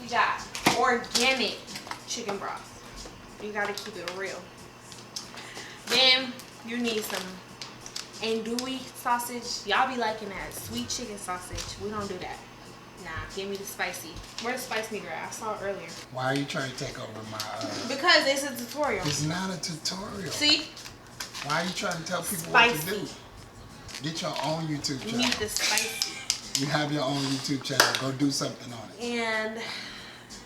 job. Organic chicken broth. You gotta keep it real. Then you need some andouille sausage. Y'all be liking that sweet chicken sausage. We don't do that. Nah, give me the spicy. Where's the spice meter at? I saw it earlier. Why are you trying to take over my... Because it's a tutorial. It's not a tutorial. See? Why are you trying to tell people Spicy. what to do? Get your own YouTube channel. You need the spicy. You have your own YouTube channel. Go do something on it. And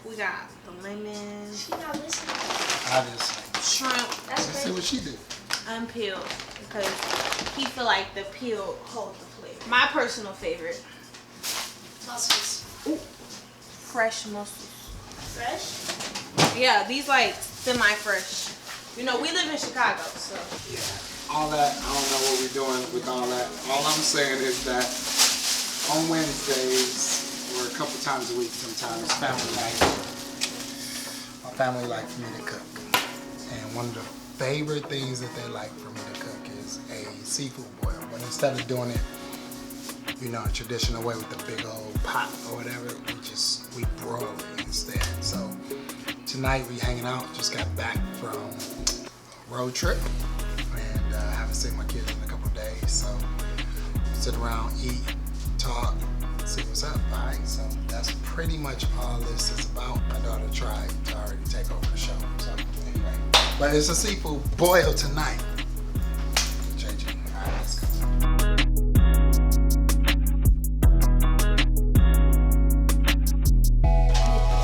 we got the lemon. She not listening. Obviously. Shrimp. That's Let's see what she did. Unpeeled. Because he feel like the peel holds the flavor. My personal favorite. Mussels. Ooh. Fresh mussels. Fresh? Yeah, these like semi-fresh. You know, we live in Chicago, so. Yeah. All that, I don't know what we're doing with all that. All I'm saying is that on Wednesdays, or a couple times a week sometimes, family night, my family like for me to cook. And one of the favorite things that they like for me to cook is a seafood boil. But instead of doing it, you know, a traditional way with the big old pot or whatever, we broil it instead. So tonight we hanging out, just got back from a road trip and haven't seen my kids in a couple of days. So sit around, eat, talk, see what's up. All right, so that's pretty much all this is about. My daughter tried to already take over the show. So anyway, but it's a seafood boil tonight. JJ, all right, let's go.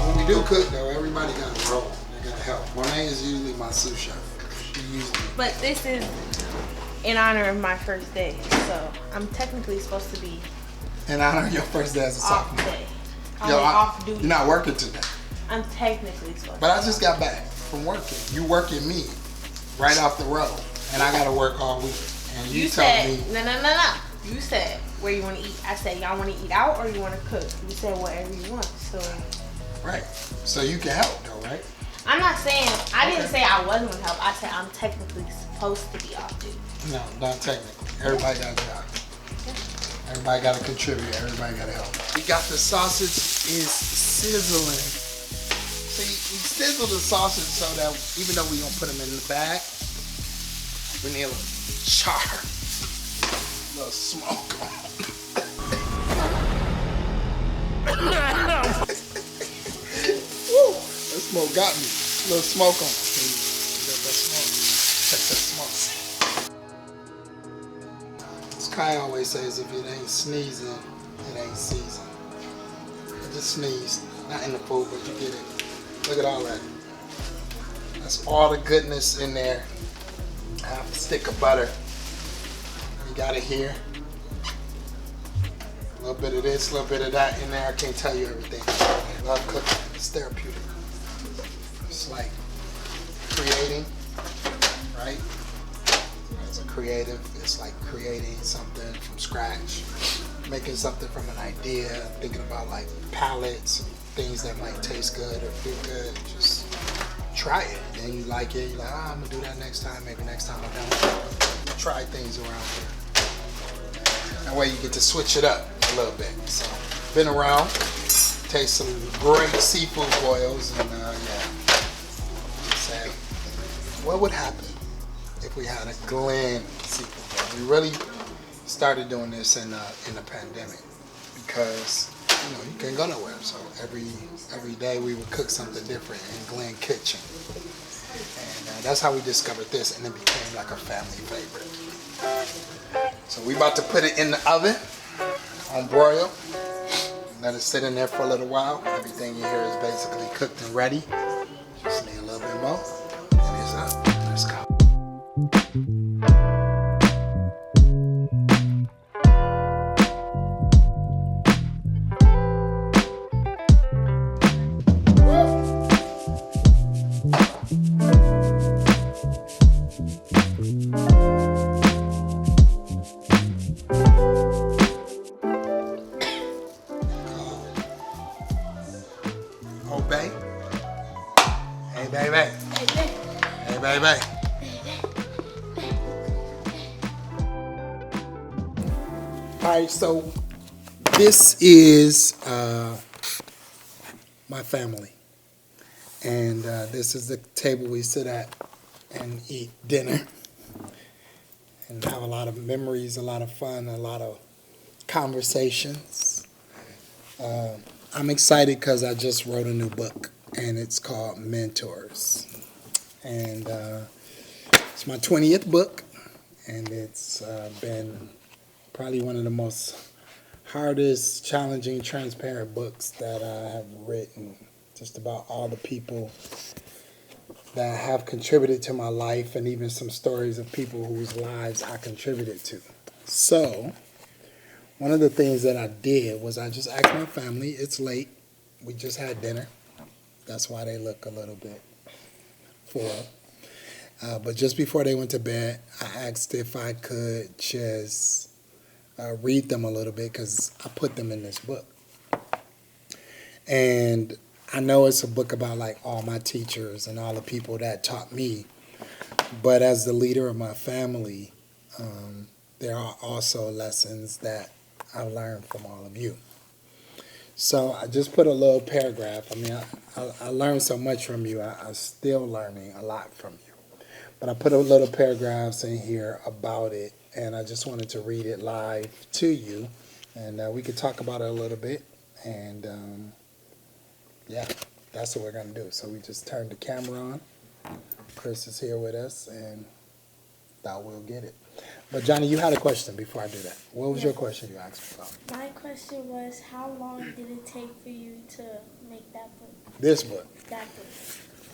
When we do cook though, everybody got a role. They got to help. Monet is usually my sous chef. She usually. But this is in honor of my first day, so I'm technically supposed to be In honor of your first day as a off sophomore. day. I'm off duty. You're not working today. I'm technically supposed But to. I just got back from working. You working me right off the road. And I got to work all week. And you told said, me. no. You said, where you want to eat? I said, y'all want to eat out or you want to cook? You said, whatever you want. So. Right. So you can help though, right? I'm not saying, I didn't say I wasn't going to help. I said, I'm technically supposed to be off duty. No, not technically. Everybody got a job. Everybody got to contribute. Everybody got to help. We got the sausage is sizzling. See, we sizzle the sausage so that even though we don't put them in the bag, we need a little char, a little smoke on them. Woo, that smoke got me. A little smoke on it. See, you got that smoke. Check that smoke. As Kai always says, if it ain't sneezing, it ain't seasoned. I just sneezed. Not in the food, but you get it. Look at all that. That's all the goodness in there. Half a stick of butter. You got it here. A little bit of this, a little bit of that in there. I can't tell you everything. I love cooking. It's therapeutic. It's like creating, right? As a creative, it's like creating something from scratch, making something from an idea, thinking about like palettes, things that might taste good or feel good. Just try it. Then you like it, you're like, oh, I'm gonna do that next time. Maybe next time I don't. Try things around here. That way you get to switch it up a little bit. So, been around, taste some great seafood boils, and yeah. Say, what would happen if we had a Glen seafood boil? We really started doing this in the pandemic because you know you can't go nowhere. So every day we would cook something different in Glen Kitchen, and that's how we discovered this, and it became like a family favorite. So we about to put it in the oven on broil. Let it sit in there for a little while. Everything you hear is basically cooked and ready. Just need a little bit more, and it's up. Let's go. Oh, babe. Hey, baby. Hey, baby. All right, so this is my family. And this is the table we sit at and eat dinner and have a lot of memories, a lot of fun, a lot of conversations. I'm excited because I just wrote a new book, and it's called Mentors. And it's my 20th book, and it's been probably one of the most hardest, challenging, transparent books that I have written. Just about all the people that have contributed to my life, and even some stories of people whose lives I contributed to. So, one of the things that I did was I just asked my family, it's late, we just had dinner. That's why they look a little bit full. But just before they went to bed, I asked if I could just read them a little bit, because I put them in this book. And I know it's a book about like all my teachers and all the people that taught me, but as the leader of my family, there are also lessons that I learned from all of you. So I just put a little paragraph. I mean, I learned so much from you. I'm still learning a lot from you. But I put a little paragraphs in here about it, and I just wanted to read it live to you, and we could talk about it a little bit. And yeah, that's what we're going to do. So we just turned the camera on. Chris is here with us, and thought we'll get it. But Johnny, you had a question before I do that. What was your question you asked about? My question was, how long did it take for you to make that book? This book. That book.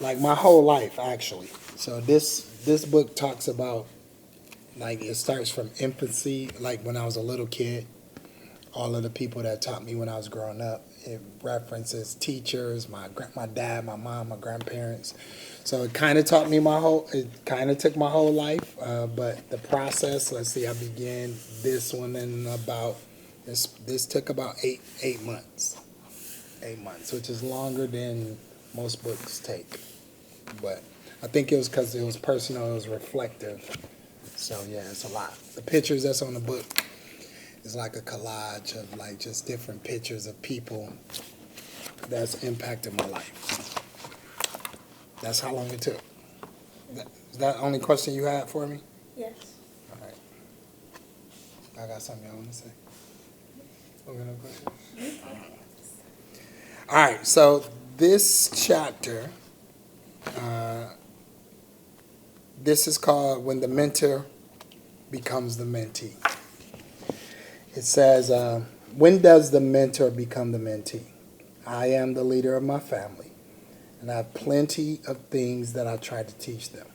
Like my whole life, actually. So this book talks about, like, it starts from infancy, like when I was a little kid, all of the people that taught me when I was growing up. It references teachers, my dad, my mom, my grandparents. So it kind of took my whole life, but the process, let's see, I began this one in about, this took about eight months. 8 months, which is longer than most books take. But I think it was because it was personal, it was reflective. So yeah, it's a lot. The pictures that's on the book is like a collage of like just different pictures of people that's impacted my life. That's how long it took. Is that the only question you had for me? Yes. All right. I got something I want to say. Okay, no question? All right, so this chapter, this is called When the Mentor Becomes the Mentee. It says, when does the mentor become the mentee? I am the leader of my family, and I have plenty of things that I try to teach them.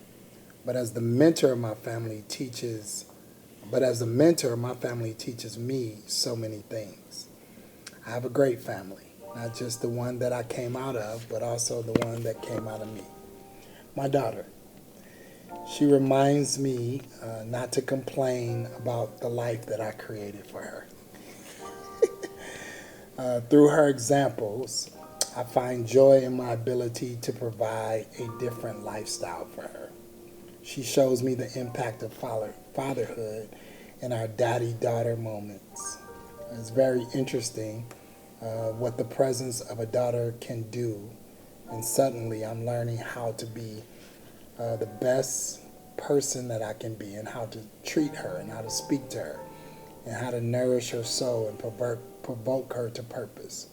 But as the mentor, my family teaches me so many things. I have a great family, not just the one that I came out of, but also the one that came out of me. My daughter, she reminds me not to complain about the life that I created for her. Through her examples, I find joy in my ability to provide a different lifestyle for her. She shows me the impact of fatherhood in our daddy-daughter moments. It's very interesting what the presence of a daughter can do, and suddenly I'm learning how to be the best person that I can be, and how to treat her, and how to speak to her, and how to nourish her soul and provoke her to purpose.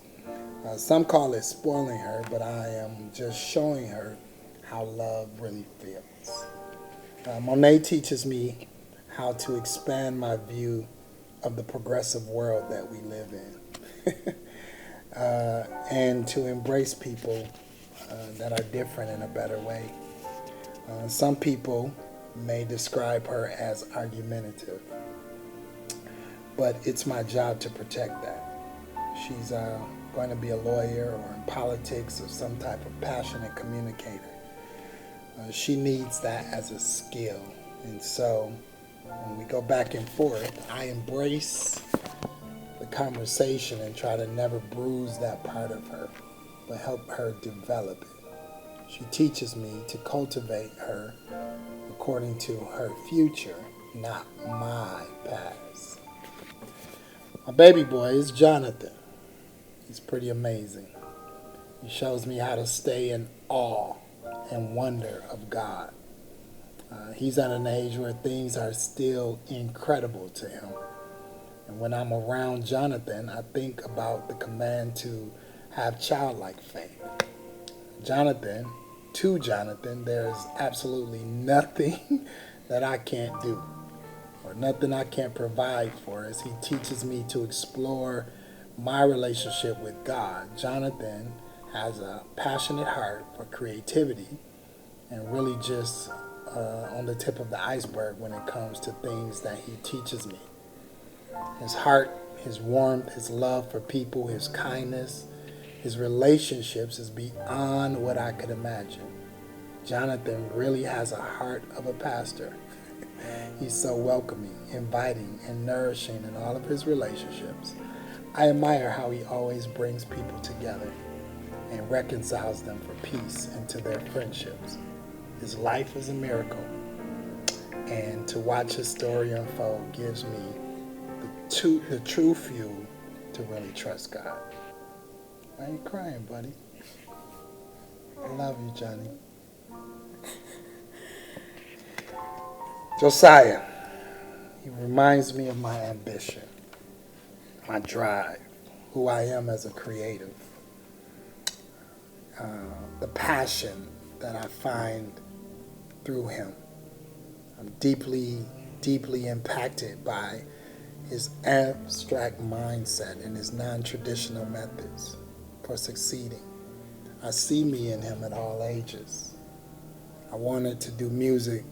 Some call it spoiling her, but I am just showing her how love really feels. Monet teaches me how to expand my view of the progressive world that we live in, and to embrace people that are different in a better way. Some people may describe her as argumentative, but it's my job to protect that. She's going to be a lawyer or in politics or some type of passionate communicator. She needs that as a skill. And so when we go back and forth, I embrace the conversation and try to never bruise that part of her, but help her develop it. She teaches me to cultivate her according to her future, not my past. My baby boy is Jonathan. He's pretty amazing. He shows me how to stay in awe and wonder of God. He's at an age where things are still incredible to him. And when I'm around Jonathan, I think about the command to have childlike faith. To Jonathan, there's absolutely nothing that I can't do or nothing I can't provide for as he teaches me to explore my relationship with God. Jonathan has a passionate heart for creativity and really just on the tip of the iceberg when it comes to things that he teaches me. His heart, his warmth, his love for people, his kindness, his relationships is beyond what I could imagine. Jonathan really has a heart of a pastor. He's so welcoming, inviting, and nourishing in all of his relationships. I admire how he always brings people together and reconciles them for peace into their friendships. His life is a miracle, and to watch his story unfold gives me the true fuel to really trust God. Why are you crying, buddy? I love you, Johnny. Josiah, he reminds me of my ambition, my drive, who I am as a creative, the passion that I find through him. I'm deeply, deeply impacted by his abstract mindset and his non-traditional methods for succeeding. I see me in him at all ages. I wanted to do music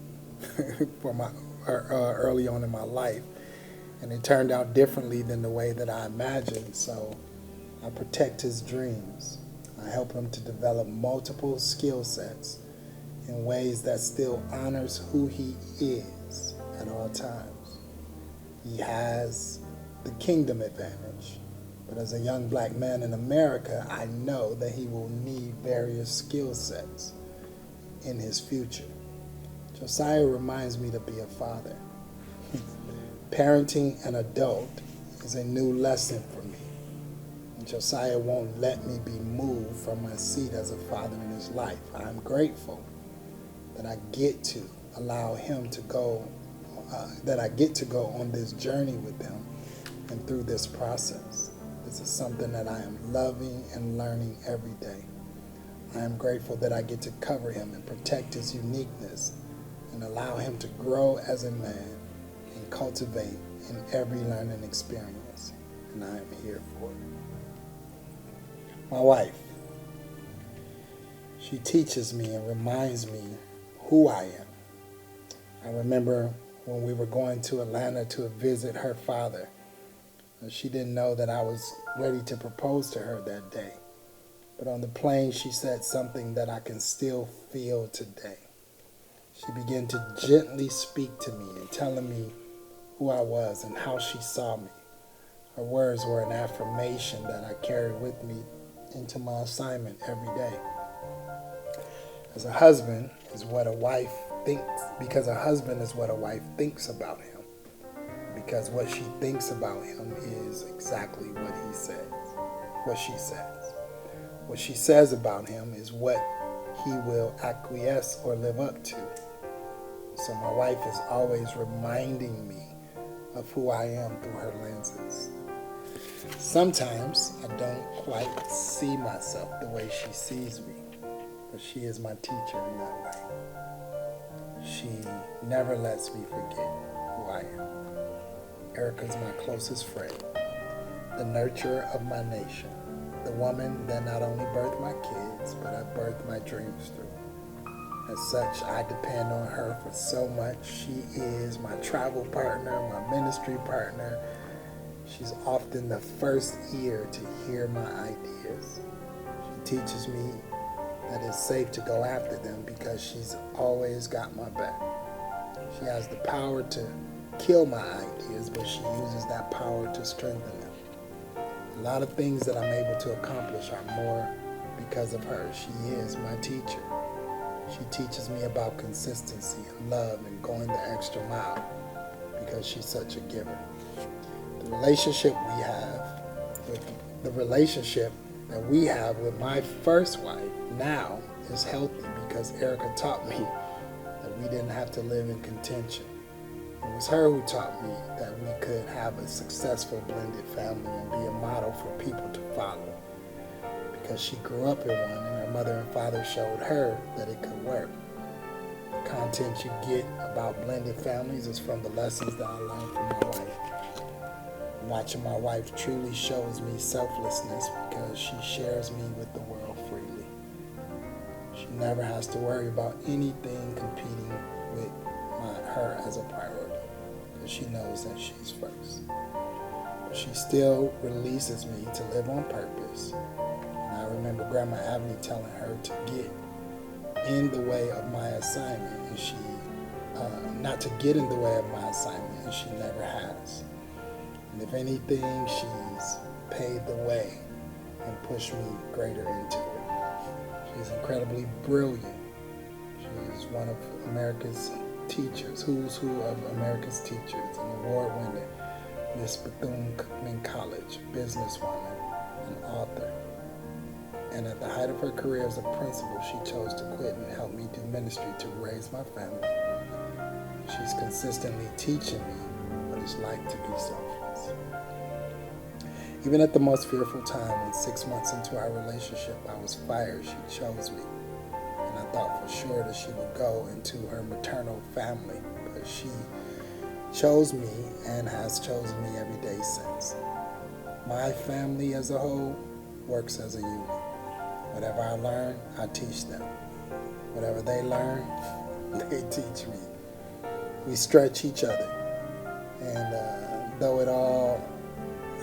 for early on in my life, and it turned out differently than the way that I imagined, so I protect his dreams. I help him to develop multiple skill sets in ways that still honors who he is at all times. He has the kingdom advantage, but as a young black man in America, I know that he will need various skill sets in his future. Josiah reminds me to be a father. Parenting an adult is a new lesson for me. And Josiah won't let me be moved from my seat as a father in his life. I'm grateful that I get to allow him to go, that I get to go on this journey with him and through this process. This is something that I am loving and learning every day. I am grateful that I get to cover him and protect his uniqueness and allow him to grow as a man and cultivate in every learning experience. And I am here for it. My wife, she teaches me and reminds me who I am. I remember when we were going to Atlanta to visit her father. She didn't know that I was ready to propose to her that day. But on the plane, she said something that I can still feel today. She began to gently speak to me and telling me who I was and how she saw me. Her words were an affirmation that I carried with me into my assignment every day. As a husband is what a wife thinks, because a husband is what a wife thinks about him. Because what she thinks about him is exactly what he says, what she says. What she says about him is what he will acquiesce or live up to. So my wife is always reminding me of who I am through her lenses. Sometimes I don't quite see myself the way she sees me, but she is my teacher in that way. She never lets me forget who I am. Erica's my closest friend, the nurturer of my nation, the woman that not only birthed my kids, but I birthed my dreams through. As such, I depend on her for so much. She is my travel partner, my ministry partner. She's often the first ear to hear my ideas. She teaches me that it's safe to go after them because she's always got my back. She has the power to kill my ideas, but she uses that power to strengthen them. A lot of things that I'm able to accomplish are more because of her. She is my teacher. She teaches me about consistency and love and going the extra mile because she's such a giver. The relationship that we have with my first wife now is healthy because Erica taught me that we didn't have to live in contention. It was her who taught me that we could have a successful blended family and be a model for people to follow. Because she grew up in one and her mother and father showed her that it could work. The content you get about blended families is from the lessons that I learned from my wife. Watching my wife truly shows me selflessness because she shares me with the world freely. She never has to worry about anything competing with her as a priority because she knows that she's first. But she still releases me to live on purpose. And I remember Grandma Abney telling her to get in the way of my assignment, and she not to get in the way of my assignment, and she never has. And if anything, she's paved the way and pushed me greater into it. She's incredibly brilliant. She's one of America's teachers, who's who of America's teachers, an award winner, Miss Bethune-Cookman College, businesswoman, and author. And at the height of her career as a principal, she chose to quit and help me do ministry to raise my family. She's consistently teaching me what it's like to be selfless. Even at the most fearful time, when 6 months into our relationship I was fired, she chose me. And I thought for sure that she would go into her maternal family, but she chose me and has chosen me every day since. My family as a whole works as a unit. Whatever I learn, I teach them. Whatever they learn, they teach me. We stretch each other. And though it all,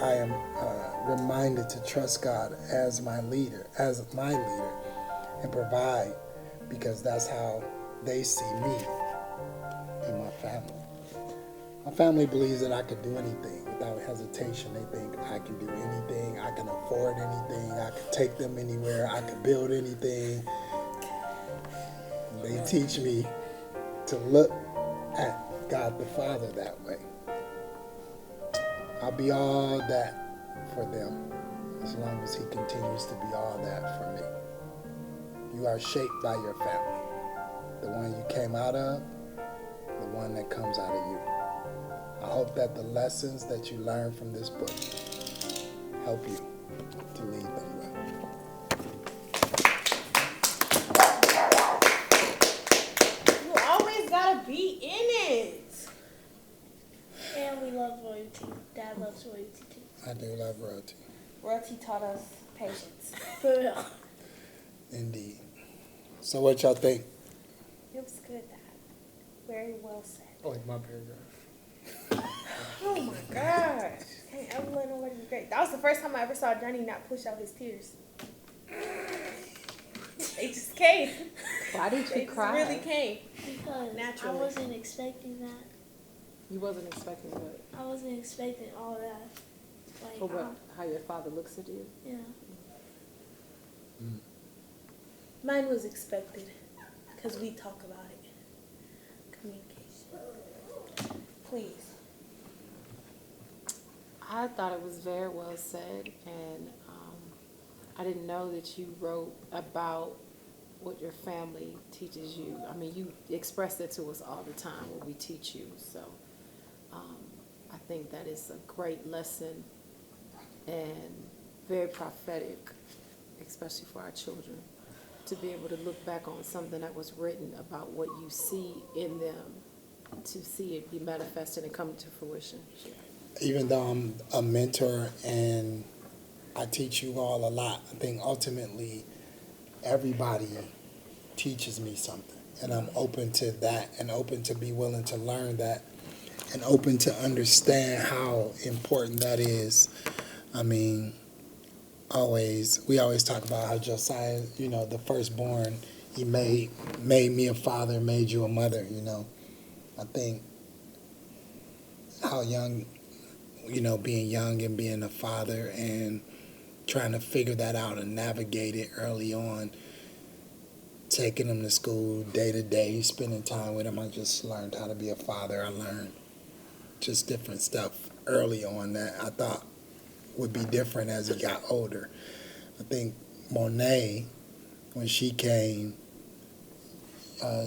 I am reminded to trust God as my leader, and provide, because that's how they see me and my family. My family believes that I could do anything without hesitation. They think I can do anything, I can afford anything, I can take them anywhere, I can build anything. They teach me to look at God the Father that way. I'll be all that for them as long as He continues to be all that for me. You are shaped by your family. The one you came out of, the one that comes out of you. I hope that the lessons that you learn from this book help you to lead them well. You always gotta be in it. And we love royalty. Dad loves royalty too. I do love royalty. Royalty taught us patience. For real. Indeed. So what y'all think? It was good, Dad. Very well said. I like my paragraph. Oh my gosh. Can't ever let nobody be great. That was the first time I ever saw Johnny not push out his tears. They just came. Why did They you just cry? really came. Because Naturally. I wasn't expecting that. You wasn't expecting what? I wasn't expecting all that. Like, For what? How your father looks at you? yeah. Mine was expected because we talk about it. Communication. Please. I thought it was very well said, and I didn't know that you wrote about what your family teaches you. I mean, you express that to us all the time, what we teach you. So I think that is a great lesson and very prophetic, especially for our children, to be able to look back on something that was written about what you see in them, to see it be manifested and come to fruition. Even though I'm a mentor and I teach you all a lot, I think ultimately everybody teaches me something. And I'm open to that and open to be willing to learn that and open to understand how important that is. I mean, we always talk about how Josiah, the firstborn, he made me a father, made you a mother, I think how young, being young and being a father and trying to figure that out and navigate it early on, taking them to school day to day, spending time with them. I just learned how to be a father. I learned just different stuff early on that I thought would be different as he got older. I think Monet, when she came,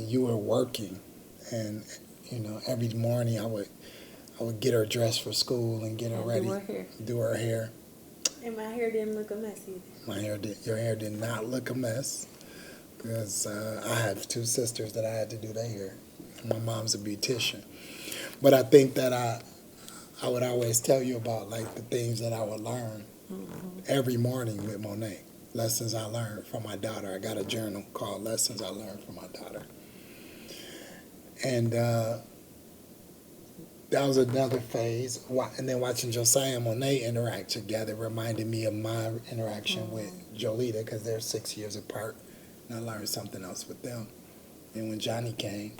you were working, and every morning I would get her dressed for school and get her ready, do her hair. And my hair didn't look a mess either. Your hair did not look a mess, because I have 2 sisters that I had to do their hair. My mom's a beautician. But I think that I would always tell you about like the things that I would learn every morning with Monet. Lessons I learned from my daughter. I got a journal called Lessons I Learned from My Daughter. And that was another phase. And then watching Josiah and Monet interact together reminded me of my interaction with Jolita, because they're 6 years apart. And I learned something else with them. And when Johnny came,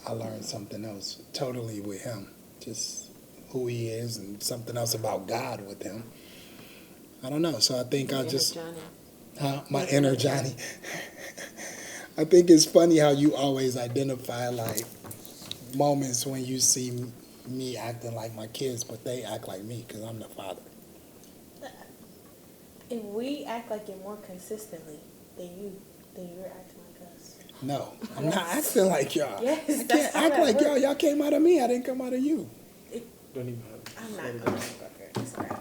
I learned something else totally with him. Just who he is, and something else about God with him. I don't know. So I think I just... Johnny. My inner Johnny. I think it's funny how you always identify like moments when you see me acting like my kids, but they act like me because I'm the father. If we act like it more consistently than you're acting like us. No, I'm not acting like y'all. Yes, I can't act like y'all. Y'all came out of me. I didn't come out of you. I'm not. Okay. It's okay.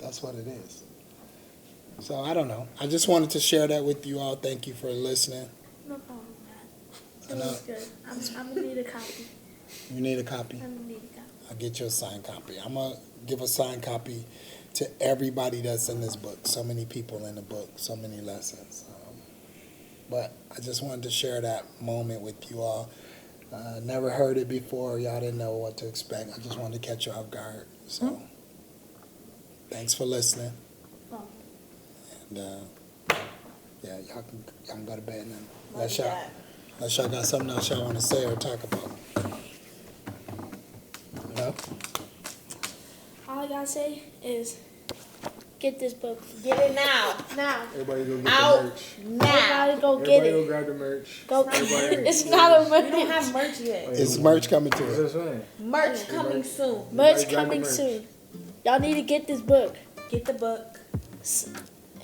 That's what it is. So I don't know. I just wanted to share that with you all. Thank you for listening. No problem, man. It was good. I'm going to need a copy. You need a copy? I'm going to need a copy. I'll get you a signed copy. I'm going to give a signed copy to everybody that's in this book. So many people in the book, so many lessons. But I just wanted to share that moment with you all. Never heard it before. Y'all didn't know what to expect. I just wanted to catch you off guard. So thanks for listening. And yeah, y'all can go to bed now. Unless y'all got something else y'all want to say or talk about. No? All I gotta say is get this book. Get it now. Now. Everybody go get Out the merch. now. Everybody go get Everybody it. go grab the merch. Go Everybody get it. go It's get not a it. merch. We don't have merch yet. Is merch coming to That's it? what I'm saying. Merch coming soon. Merch Everybody grab the coming merch. soon. Y'all need to get this book. Get the book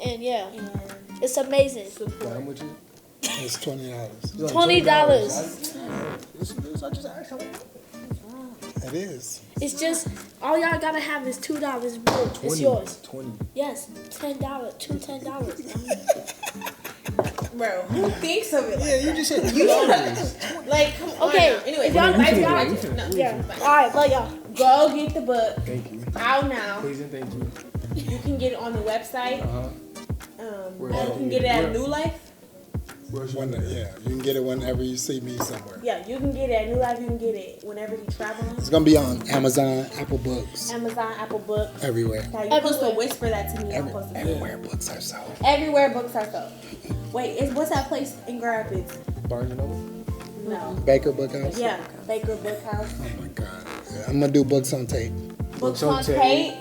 And yeah, and it's amazing. How support. much is it? It's $20. It's like $20. I just asked how much. It is. It's just, all y'all gotta have is $2 book. It's yours. 20. Yes, $10. Two $10. Bro, who thinks of it? Yeah, you just said $2. Like, come on. Okay, now. Anyway, if y'all, we if can y'all, do it, we can. no. yeah. Alright, but y'all. Go get the book. Thank you. Out now. Please and thank you. You can get it on the website. Where- Or you can get it at New Life. Where's your Yeah, you can get it whenever you see me somewhere. Yeah, you can get it at New Life. You can get it whenever you traveling. It's going to be on Amazon, Apple Books, Amazon, Apple Books. everywhere. Now you're supposed to Everywhere. whisper that to me. I'm supposed to Everywhere books are sold. Everywhere books are sold. Wait, what's that place in Grand Rapids? Barnes and Noble? No. Baker Book House? Yeah, Baker Book House. Oh my God. I'm going to do books on tape. Books on on tape. tape.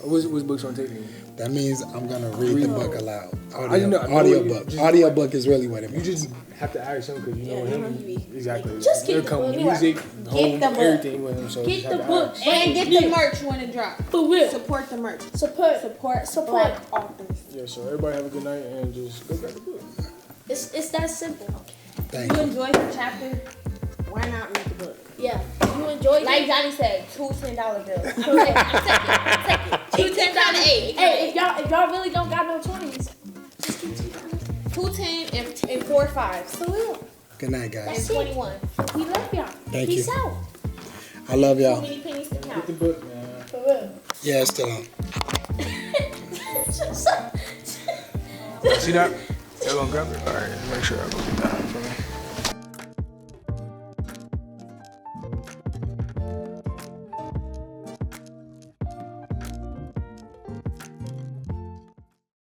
What's books on tape mean? That means I'm going to read the book aloud. I know Audio you book. just- Audio book is really what it You means. just have to ask him because you know Yeah, him. you know he be- Exactly. Just get They're the coming book. music, Get home, the book. everything with him. So Get you just the have to book. ask. And get the merch when it drops. For real. Support the merch. Support. Support Black authors. Yeah, so everybody have a good night and just go grab the book. It's that simple. Thank You you. enjoyed the chapter? Why not read the book? Yeah. You enjoyed Like it? Johnny said, $2 $10 bills. I'm taking it. Two $10 Hey, if y'all really don't got no 20s, just keep $2. 2 $10 and 4 5s. For real. Good night, And guys. That's it. 21. We love y'all. Thank Peace you. out. I love Too y'all. many pennies to Get the count. book, man. For real. Yeah, it's still on. See that? Y'all gonna grab it? Alright, make sure I go get that for me.